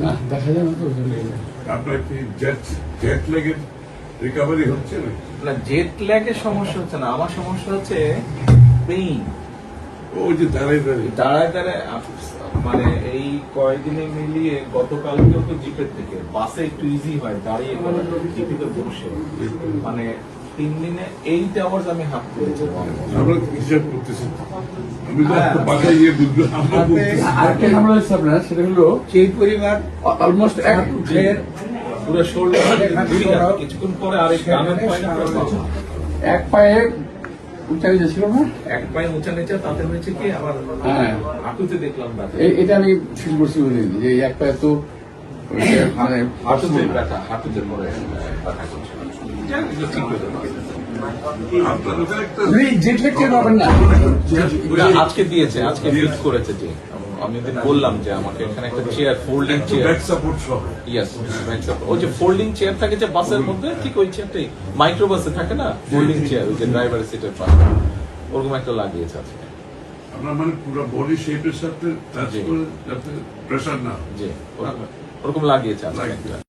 না দেখা যায় না তো। আপনার কি জেট লেগের রিকভারি হচ্ছে না, জেট ল্যাগের সমস্যা হচ্ছে না, আমার সমস্যা হচ্ছে পেইন। ওই যে দাঁড়ায় দাঁড়ায় দাঁড়ায় মানে এই কয়েকদিনে মিলিয়ে গতকালকেও তো জিপের থেকে বাসে একটু ইজি হয়, দাঁড়িয়ে জিপিতে বসে মানে 3 দিনে 8 আওয়ার্স আমি হাফ করেছি। আমরা হিসাব করতেছি, আমি তো বাসায় গিয়ে বুঝবো। আরেকটা ঝামেলা হচ্ছে আপনার, সেটা হলো সেই পরিবার অলমোস্ট পুরো শোল্ডার কিছুক্ষণ পরে আরেক এক পায়ে উঁচা নিচে ছিল না। এক পায়ে উঁচা নিচে, তাতে হয়েছে কি আমার হ্যাঁ, হাঁটুতে দেখলাম ব্যথা। এটা আমি ফিল করছি বলে যে এই এক পায়ে তো মানে হাঁটুতে ব্যথা, হাঁটুতে পরে ব্যথা করছে। ঠিক হয়ে যাবে। আপনার ওখানে একটা জেট ল্যাগ টের পাবেন না। আজকে দিয়েছে, আজকে ফিট করেছে যে আমি ওদের বললাম যে আমাকে এখানে একটা chair, folding chair, back support সহ। ইয়েস, ওই যে ফোল্ডিং চেয়ার থাকে যে বাসের মধ্যে, ঠিক ওই চেয়ারটাই মাইক্রো বাসে থাকে না, ফোল্ডিং চেয়ার, ওই যে ড্রাইভারের সিটের পাশে, ওরকম একটা লাগিয়েছে আজকে। আপনার মানে পুরো বডি শেপের সাথে টাচ করে যাতে প্রেশার না। জি, ওরকম লাগিয়েছে আজকে।